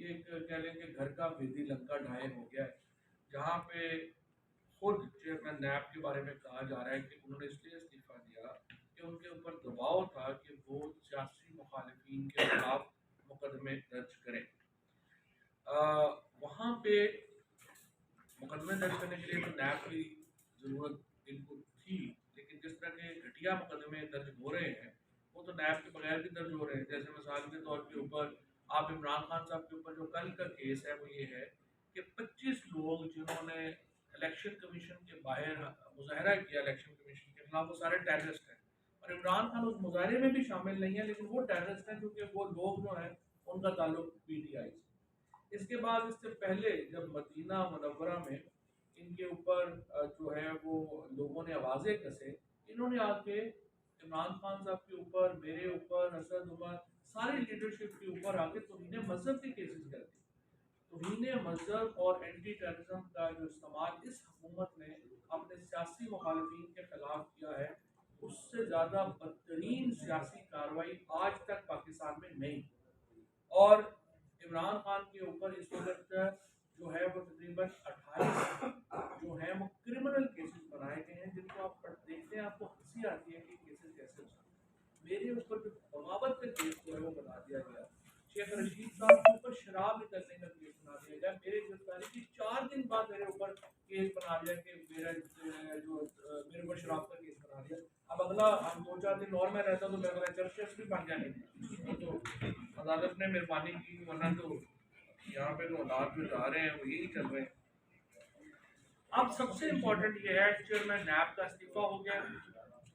ये एक कह लें कि घर का भेदी लंका ढाए हो गया है, जहाँ पे खुद चेयरमैन नैब के बारे में कहा जा रहा है कि उन्होंने इसलिए इस्तीफा दिया कि उनके ऊपर दबाव था कि वो सियासी मुखालिफिन के खिलाफ मुकदमे दर्ज करें। वहाँ पे मुकदमे दर्ज करने के लिए तो नैब की ज़रूरत इनको थी, लेकिन जिस तरह के घटिया मुकदमे दर्ज हो रहे हैं वो तो नैब के बगैर भी दर्ज हो रहे हैं। जैसे मिसाल के तौर के ऊपर आप इमरान खान साहब के ऊपर जो कल का केस है वो ये है कि 25 लोग जिन्होंने इलेक्शन कमीशन के बाहर मुजाहरा किया इलेक्शन कमीशन के खिलाफ, वो सारे टेररिस्ट हैं और इमरान खान उस मुजाहरे में भी शामिल नहीं है, लेकिन वो टेररिस्ट हैं क्योंकि वो लोग जो हैं उनका ताल्लुक पीटीआई से। इसके बाद इससे पहले जब मदीना मुनव्वरा में इनके ऊपर जो है वो लोगों ने आवाज़ें कसे, इन्होंने आके इमरान खान साहब के ऊपर, मेरे ऊपर, असद उमर, सारी लीडरशिप के ऊपर आके तौहीन मजहब के केसेस कर दिए। तौहीन मजहब और एंटी टेररिज्म का जो इस्तेमाल इस हुकूमत ने अपने सियासी मुखालिफिन के खिलाफ किया है, उससे ज़्यादा बदतरीन सियासी कार्रवाई आज तक पाकिस्तान में नहीं। और इमरान खान के ऊपर इस वक्त जो है वो तकरीबन 28 जो है वो क्रिमिनल केसेस बनाए गए हैं, जिनको आप देखते हैं आपको हंसी आती है कि केसेस कैसे हो सकते हैं। मेरे ऊपर जो बगावत का केस जो है वो बना दिया गया, शेख रशीद साहब के ऊपर शराब निकलने का केस बना दिया गया, मेरे गिरफ्तारी के 4 दिन बाद मेरे ऊपर केस बना दिया कि मेरे ऊपर शराब का केस बना दिया। अब अगला हम 2-4 दिन और मैं रहता तो मेरा चर्चेस भी बन जाने थे। तो अदालत ने मेहरबानी की, वरना तो यहाँ पे जो हालात में जा रहे हैं वो यही चल रहे हैं। अब सबसे इम्पोर्टेंट ये है चेयरमैन नैब का इस्तीफा हो गया।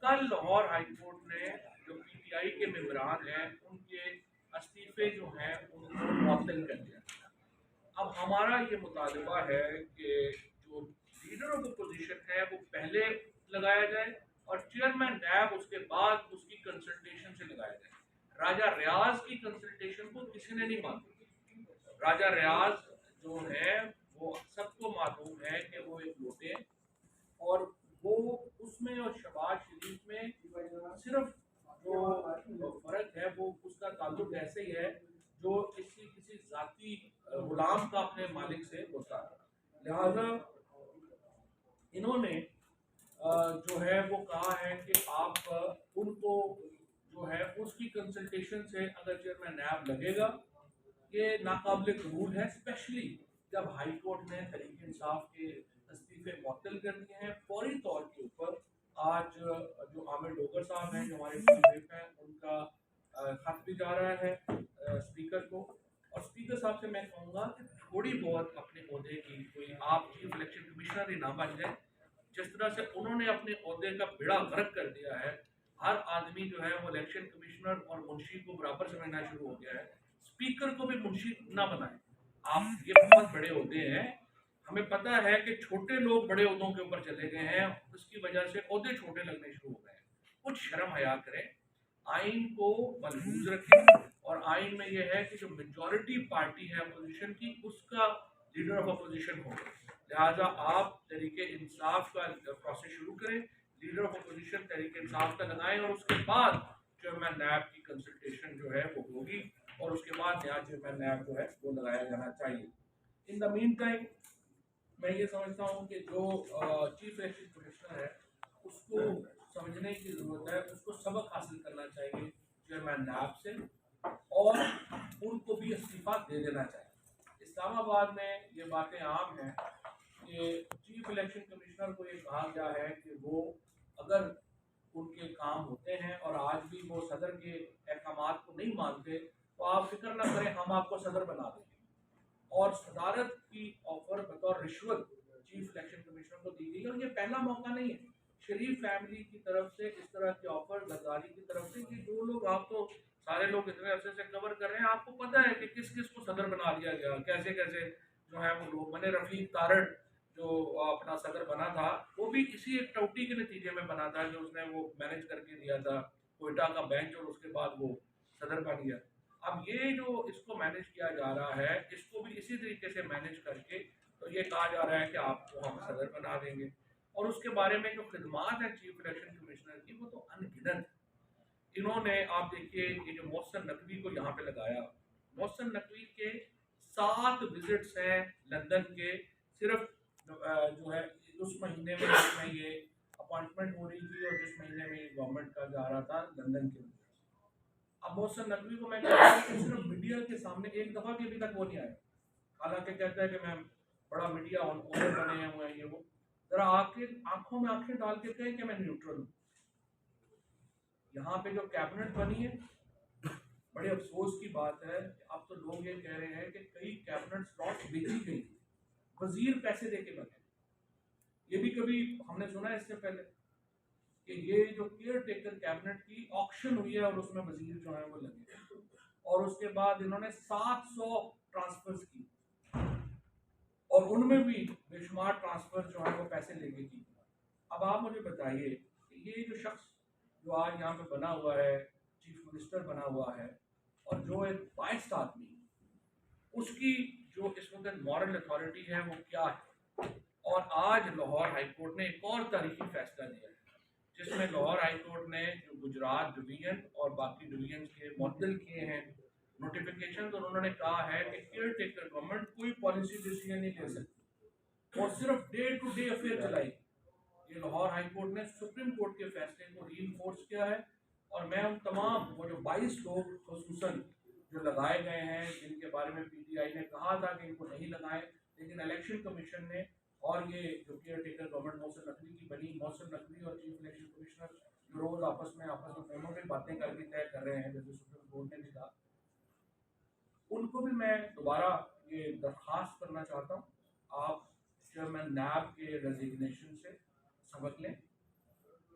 कल लाहौर हाई कोर्ट ने जो पीटीआई के मेंबरान हैं उनके इस्तीफे जो हैं उनको मुअत्तल कर दिया। अब हमारा ये मुतालबा है कि जो लीडर ऑफ अपोजिशन है वो पहले लगाया जाए और चेयरमैन नैब उसके बाद उसकी कंसल्टेशन से लगाया जाए। राजा रियाज की कंसल्टेशन को किसी ने नहीं माना। राजा रियाज जो है वो सबको मालूम है कि वो एक लोटे हैं और वो उसमें और शहबाज शरीफ में सिर्फ जो फर्क है वो उसका ताल्लुक ऐसे ही है जो किसी किसी जाती गुलाम का अपने मालिक से होता है। लिहाजा इन्होंने जो है वो कहा है कि आप उनको जो है उसकी कंसल्टेशन से अगर चेयरमैन नैब लगेगा, ये नाकाबिल कबूल है, स्पेशली जब हाई कोर्ट ने तहरीक इंसाफ के इस्तीफे मुअत्तल कर दिए हैं फौरी तौर के ऊपर। आज जो आमिर डोगर साहब हैं जो हमारे चीफ हैं उनका खत भी जा रहा है स्पीकर को, और स्पीकर साहब से मैं कहूँगा कि थोड़ी बहुत अपने ओहदे की कोई आप चीफ इलेक्शन कमिश्नर ही ना बन जाए। जिस तरह से उन्होंने अपने ओहदे का बेड़ा गर्क कर दिया है, हर आदमी जो है वो इलेक्शन कमिश्नर और मुंशी को बराबर समझना शुरू हो गया है। स्पीकर को भी मुंशी ना बनाए। आप ये बहुत बड़े ओहदे हैं, हमें पता है कि छोटे लोग बड़े ओहदों के ऊपर चले गए हैं, उसकी वजह से ओहदे छोटे लगने शुरू हो गए हैं। कुछ शर्म हया करें, आइन को मलहूज रखें, और आइन में यह है कि जो मेजॉरिटी पार्टी है अपोजिशन की उसका लीडर ऑफ अपोजिशन हो। लिहाजा आप तहरीक इंसाफ का प्रोसेस शुरू करें, leader of opposition Tehreek Insaf का लगाएं और उसके बाद चेयरमैन नैब की कंसल्टेशन जो है वो होगी और उसके बाद नया चेयरमैन नैब जो है वो लगाया जाना चाहिए। इन द मीन टाइम मैं ये समझता हूँ कि जो चीफ इलेक्शन कमिश्नर है उसको समझने की ज़रूरत है, उसको सबक हासिल करना चाहिए चेयरमैन नैब से और उनको भी इस्तीफा दे देना चाहिए। इस्लामाबाद में ये बातें आम हैं कि चीफ इलेक्शन कमिश्नर को ये कहा गया है कि वो अगर उनके काम होते हैं और आज भी वो सदर के अहकामात को नहीं मानते तो आप फिक्र ना करें, हम आपको सदर बना देंगे। और सदारत की ऑफर बतौर रिश्वत चीफ इलेक्शन कमिश्नर को दी गई और ये पहला मौका नहीं है शरीफ फैमिली की तरफ से इस तरह की ऑफर जरदारी की तरफ से कि जो लोग आप तो सारे लोग इतने अरसे से कवर कर रहे हैं, आपको पता है कि किस किस को सदर बना दिया गया, कैसे कैसे जो है वो लोग बने। रफीक तारड़ जो अपना सदर बना था वो भी इसी एक टौटी के नतीजे में बना था जो उसने वो मैनेज करके दिया था कोयटा का बेंच और उसके बाद वो सदर बन गया। अब ये जो इसको मैनेज किया जा रहा है इसको भी इसी तरीके से मैनेज करके तो ये कहा जा रहा है कि आपको हम सदर बना देंगे। और उसके बारे में जो खिदमात है चीफ इलेक्शन कमिश्नर की वो तो अनगिनत है। इन्होंने आप देखिए ये जो मोहसिन नकवी को यहाँ पे लगाया, मोहसिन नकवी के 7 विजिट्स हैं लंदन के, सिर्फ जो है उस महीने में जिसमें ये अपॉइंटमेंट हो रही थी और जिस महीने में ये गवर्नमेंट का जा रहा था लंदन के। अब मोहसिन नकवी को मैं कहता हूँ कि सिर्फ मीडिया के सामने एक दफ़ा भी अभी तक वो नहीं आया, हालांकि कहता है कि मैं बड़ा मीडिया ओनर बने हुए हैं ये वो। जरा आंखों में आंखें डाल के कहें कि मैं न्यूट्रल हूँ। यहाँ पे जो कैबिनेट बनी है, बड़े अफसोस की बात है, अब तो लोग ये कह रहे हैं कि कई कैबिनेट स्लॉट बेची गई, वजीर पैसे दे के बने। ये भी कभी हमने सुना है इससे पहले कि ये जो केयर टेकर कैबिनेट की ऑक्शन हुई है और उसमें वजीर जो है वो लगे, और उसके बाद इन्होंने 700 ट्रांसफर्स की और उनमें भी बेशुमार ट्रांसफर जो है वो पैसे लेके की। अब आप मुझे बताइए ये जो शख्स जो आज यहाँ पे बना हुआ है, चीफ मिनिस्टर बना हुआ है, और जो एक बाइस्ड आदमी, उसकी जो इस वक्त मॉरल अथॉरिटी है वो क्या है। और आज लाहौर हाई कोर्ट ने एक और तारीखी फैसला दिया है जिसमें लाहौर हाई कोर्ट ने जो गुजरात डिवीजन और बाकी डिवीजन के मुअत्तल किए हैं नोटिफिकेशन, तो उन्होंने कहा है कि केयर टेकर गवर्नमेंट कोई पॉलिसी डिसीजन नहीं ले सकती और सिर्फ डे टू डे अफेयर चलाएगी। ये लाहौर हाई कोर्ट ने सुप्रीम कोर्ट के फैसले को रीइंफोर्स किया है। और मैं उन तमाम वो जो 22 लोग खसूसन जो लगाए गए हैं, जिनके बारे में पीटीआई ने कहा था कि इनको नहीं लगाएं, लेकिन इलेक्शन कमीशन ने और ये जो care taker government Mohsin Naqvi की बनी, मोहसिन नकवी और चीफ इलेक्शन कमिश्नर जो रोज आपस में फोनों में बातें करके तय कर रहे हैं, जैसे सुप्रीम कोर्ट ने भी कहा, उनको भी मैं दोबारा ये दरख्वास्त करना चाहता हूँ, आप चेयरमैन नैब के रेजिग्नेशन से सबक लें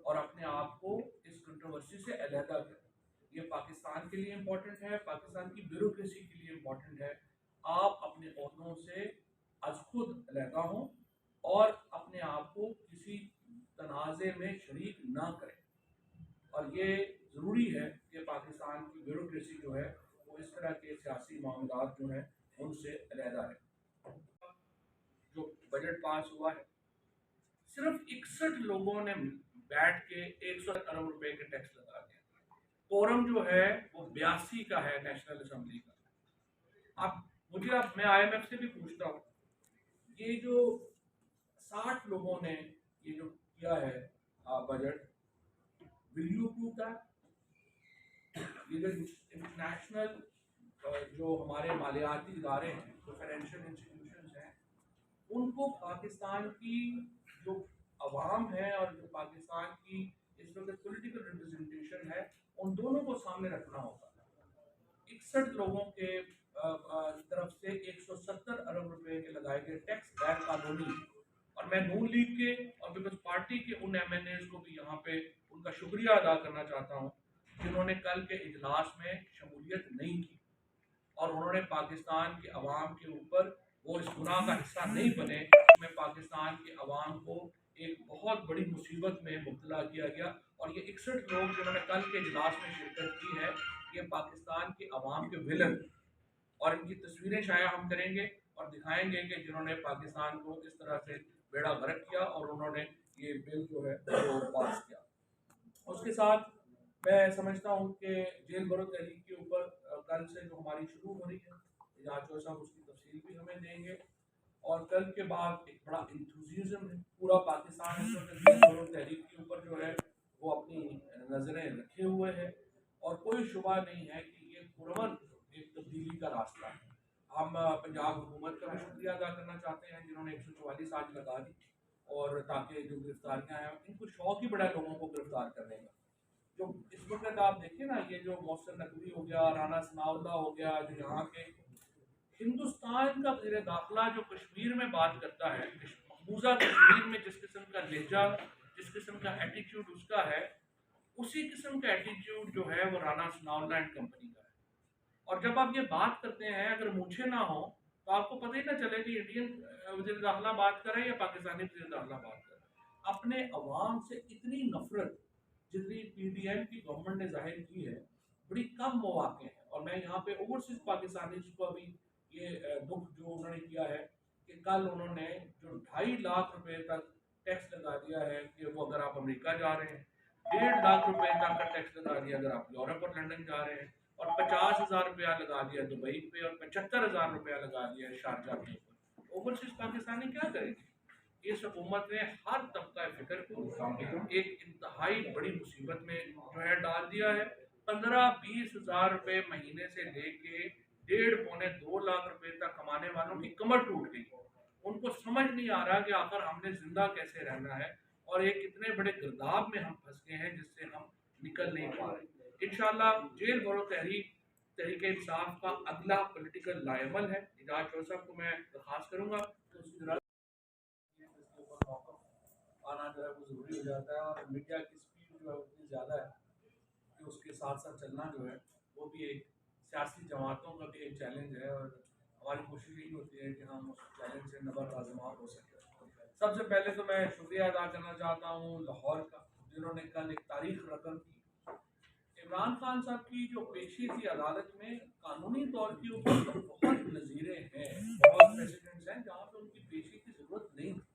और अपने आप को इस कंट्रोवर्सी से अलहदा करें। ये पाकिस्तान के लिए इम्पोर्टेंट है, पाकिस्तान की ब्यूरोक्रेसी के लिए इम्पोर्टेंट है। आप अपने ओहदों से अज खुद अलहदा हों और अपने आप को किसी तनाज़े में शरीक ना करें। और ये ज़रूरी है कि पाकिस्तान की ब्यूरोक्रेसी जो है वो इस तरह के सियासी मामलात जो हैं उनसे अलहदा है। जो बजट पास हुआ है, सिर्फ 61 लोगों ने बैठ के 100 अरब रुपए के टैक्स लगा दिया। कोरम जो है वो 82 का है नेशनल असेंबली का। अब मैं IMF से भी पूछता हूँ, ये जो 60 लोगों ने ये जो किया है budget, will you prove that? ये जो इंटरनेशनल जो हमारे मालियाती इदारे हैं, जो फाइनेंशियल इंस्टीट्यूशंस हैं, उनको पाकिस्तान की जो अवाम है और जो पाकिस्तान की इस वक्त पॉलिटिकल रिप्रेजेंटेशन है, उन दोनों को सामने रखना होगा। 61 लोगों के तरफ से 170 अरब रुपए के लगाए गए टैक्स गैर कानूनी। और मैं नून लीग के और पीपल्स पार्टी के उन MNAs को भी यहाँ पे उनका शुक्रिया अदा करना चाहता हूँ जिन्होंने कल के इजलास में शमूलियत नहीं की और उन्होंने पाकिस्तान के अवाम के ऊपर वो इस गुनाह का हिस्सा नहीं बने में पाकिस्तान के अवाम को एक बहुत बड़ी मुसीबत में मुब्तला किया गया। और ये 61 लोग जिन्होंने कल के इजलास में शिरकत की है, ये पाकिस्तान के अवाम के विलन, और इनकी तस्वीरें शाया हम करेंगे और दिखाएंगे कि जिन्होंने पाकिस्तान को इस तरह से बेड़ा गर्क किया और उन्होंने ये बिल जो है वो पास किया। उसके साथ मैं समझता हूँ कि जेल बरो तहरीक के ऊपर कल से जो हमारी शुरू हो रही है, इजाज साहब उसकी तफसील भी हमें देंगे। और कल के बाद एक बड़ा इंथुजिज्म है, पूरा पाकिस्तान इस वक्त जेल बरो तहरीक के ऊपर जो है वो अपनी नज़रें रखे हुए है और कोई शुबा नहीं है कि ये पुरअमन एक तब्दीली का रास्ता है। हम पंजाब हुकूमत का भी शुक्रिया अदा करना चाहते हैं जिन्होंने 144 आज लगा दी, और ताकि जो गिरफ्तारियाँ हैं, इनको शौक ही बड़ा लोगों को गिरफ्तार करने का। जो इस वक्त आप देखिए ना, ये जो मोहसिन नकवी हो गया, राना सनाउल्लाह हो गया, जो यहाँ के हिंदुस्तान का वज़ीर दाखिला जो कश्मीर में बात करता है, मकबूजा कश्मीर में जिस किस्म का लहजा, जिस किस्म का एटीट्यूड उसका है, उसी किस्म का एटीट्यूड जो है वो राना सनाउल्लाह एंड कंपनी का है। और जब आप ये बात करते हैं, अगर मूछे ना हो तो आपको पता ही ना चले कि इंडियन वज़ीर दाखिला बात कर रहे हैं या पाकिस्तानी वज़ीर दाखिला बात कर रहे हैं। अपने अवाम से इतनी नफरत जितनी PDM की गवर्नमेंट ने जाहिर की है, बड़ी कम मौके हैं। और मैं यहाँ पे ओवरसीज पाकिस्तानी को अभी ये दुख जो उन्होंने किया है कि कल उन्होंने जो 2.5 लाख रुपए तक टैक्स लगा दिया है कि वो अगर आप अमेरिका जा रहे हैं, 1.5 लाख रुपए तक का टैक्स लगा दिया अगर आप यूरोप और लंदन जा रहे हैं, और 50,000 रुपया लगा दिया दुबई पे और 75,000 रुपया लगा दिया शारजा के ऊपर, ओवरसीज पाकिस्तानी क्या करेंगे। इस हुकूमत ने हर तबका फिक्र को एक इंतहाई बड़ी मुसीबत में जो है डाल दिया है। 15-20 हजार रुपए महीने से लेके 1.5-2 लाख रुपए तक कमाने वालों की कमर टूट गई। उनको समझ नहीं आ रहा कि आखिर हमने जिंदा कैसे रहना है और एक इतने बड़े गिरदाव में हम फंस गए हैं जिससे हम निकल नहीं पा रहे। इंशाल्लाह जेल भरो तहरीक इंसाफ का अगला पॉलिटिकल लाएमल है। इजाज चौधरी साहब को मैं दरखास्त करूंगा तो उसकी आना जो है वो ज़रूरी हो जाता है और मीडिया की स्पीड जो है उतनी ज़्यादा है कि उसके साथ साथ चलना जो है वो भी एक सियासी जमातों का भी एक चैलेंज है और हमारी कोशिश यही होती है कि हम उस चैलेंज से नबर आजमा हो सके। सबसे पहले तो मैं शुक्रिया अदा करना चाहता हूँ लाहौर का, जिन्होंने कल एक तारीख रकम की। इमरान खान साहब की जो पेशी थी अदालत में, कानूनी तौर के ऊपर तो बहुत नज़ीरें हैं, बहुत प्रेसिडेंट्स हैं जहाँ पे उनकी पेशी की ज़रूरत नहीं थी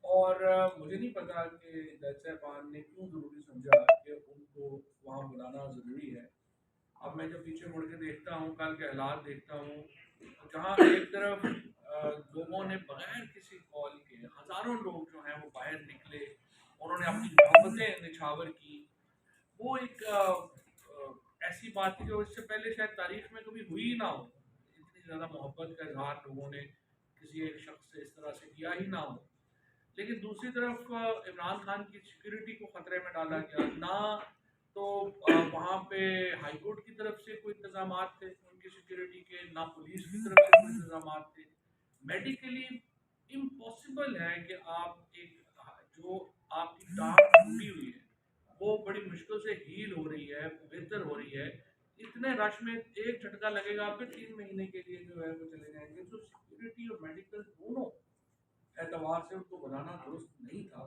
और मुझे नहीं पता कि जज साहबान ने क्यों ज़रूरी समझा कि उनको वहाँ बुलाना ज़रूरी है। अब मैं जब पीछे मुड़ के देखता हूँ, कल के हालात देखता हूँ, जहाँ एक तरफ लोगों ने बगैर किसी कॉल के हज़ारों लोग जो हैं वो बाहर निकले, उन्होंने अपनी मोहब्बतें निछावर की। वो एक ऐसी बात थी जो इससे पहले शायद तारीख में कभी हुई ना हो। इतनी ज़्यादा मोहब्बत का इजहार लोगों ने किसी एक शख्स से इस तरह से किया ही ना हो। लेकिन दूसरी तरफ इमरान खान की सिक्योरिटी को खतरे में डाला गया ना, तो वहाँ पे हाई कोर्ट की तरफ से कोई इंतजाम थे उनकी सिक्योरिटी के, ना पुलिस की तरफ से कोई इंतजाम थे। मेडिकली इम्पॉसिबल है कि आप एक जो आपकी टांग टूटी हुई है वो बड़ी मुश्किल से हील हो रही है, बेहतर हो रही है, इतने रश में एक झटका लगेगा आपके 3 महीने के लिए जो है वो चले जाएंगे। तो सिक्योरिटी और मेडिकल दोनों एतबार से उनको बनाना दुरुस्त नहीं था।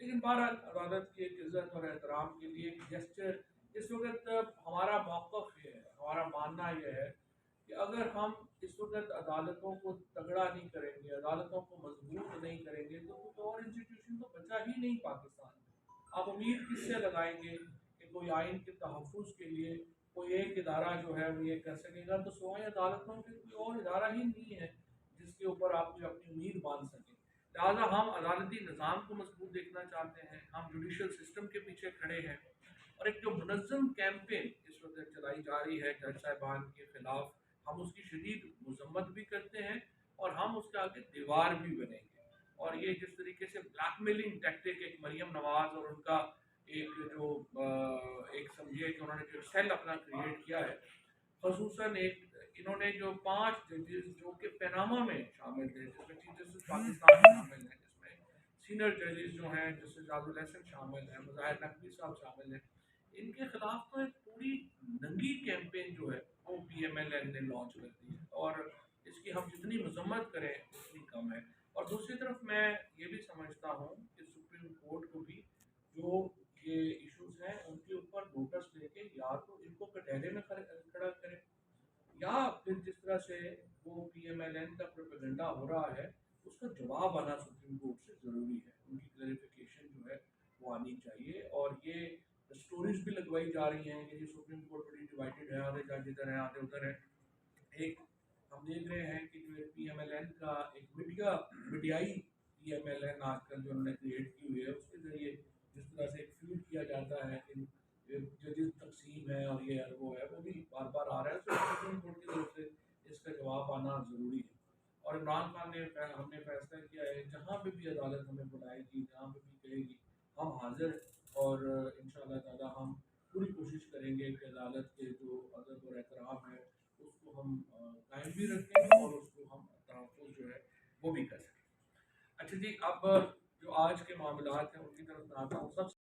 लेकिन बहरहाल अदालत की एक इज्जत और एहतराम के लिए एक जेस्चर, इस वक्त हमारा मौक़िफ़ ये है, हमारा मानना यह है कि अगर हम इस वक्त अदालतों को तगड़ा नहीं करेंगे, अदालतों को मजबूत नहीं करेंगे तो कुछ और इंस्टीट्यूशन तो बचा ही नहीं पाकिस्तान में। आप उम्मीद किससे लगाएंगे कि कोई आइन के तहफ़्फ़ुज़ के लिए कोई एक इदारा जो है वो ये कर सकेगा, तो सिवाय अदालतों के कोई और इदारा ही नहीं है जिसके ऊपर आप कोई अपनी उम्मीद बांध सकें। लिहाजा हम अदालती निज़ाम को मजबूत देखना चाहते हैं, हम जुडिशल सिस्टम के पीछे खड़े हैं और एक जो मुनज़्ज़म कैंपेन इस वक्त चलाई जा रही है जज साहिबान के ख़िलाफ़, हम उसकी शदीद मज़म्मत भी करते हैं और हम उसके आगे दीवार भी बनेंगे। और ये जिस तरीके से ब्लैकमेलिंग टैक्टिक एक मरीम नवाज़ और उनका एक जो एक समझिए कि उन्होंने जो सेल अपना क्रिएट किया है, खसूसन एक इन्होंने जो 5 जजेस जो कि पैनामा में शामिल थे, जिसमें चीफ जस्टिस पाकिस्तान शामिल हैं, जिसमें सीनियर जजेस जो हैं जस्टिस जाजुल हसन शामिल हैं, मुज़ाहिर नकवी साहब शामिल हैं, इनके खिलाफ तो एक पूरी नंगी कैंपेन जो है वो PMLN ने लॉन्च कर दी है और इसकी हम जितनी मजम्मत करें उतनी कम है। और दूसरी तरफ मैं ये भी समझता हूँ कि सुप्रीम कोर्ट को भी जो ये इश्यूज हैं उनके ऊपर नोटिस लेके या तो इनको कटहरे में खड़ा करें या फिर जिस तरह से वो PMLN का प्रोपेगेंडा हो रहा है उसका जवाब आना सुप्रीम कोर्ट से ज़रूरी है। उनकी क्लैरिफिकेशन जो है वो आनी चाहिए। और ये स्टोरीज भी लगवाई जा रही हैं कि ये सुप्रीम कोर्ट बड़ी डिवाइडेड है, आधे जज इधर हैं आधे उधर हैं। एक हम देख रहे हैं कि जो PMLN का एक मीडियाई PMLN आजकल जो उन्होंने क्रिएट की हुई है उसके ज़रिए जिस तरह से एक फीड किया जाता है कि जजेस तकसीम है और ये वो है, वो भी बार बार आ रहा है। तो सुप्रीम कोर्ट की तरफ से इसका जवाब आना ज़रूरी है। और इमरान खान ने हमने फैसला किया है जहाँ पे भी अदालत हमें बुलाएगी, जहाँ पे भी कहेगी, हम हाजिर हैं और इंशाअल्लाह ताला हम पूरी कोशिश करेंगे कि अदालत के जो अदब और एहतराम है उसको हम कायम भी रखें और उसको हम तहफ़्फ़ुज़ जो है वो भी कर सकें। अच्छा जी, अब जो आज के मामलात हैं उनकी तरफ मैं आता हूँ। सबसे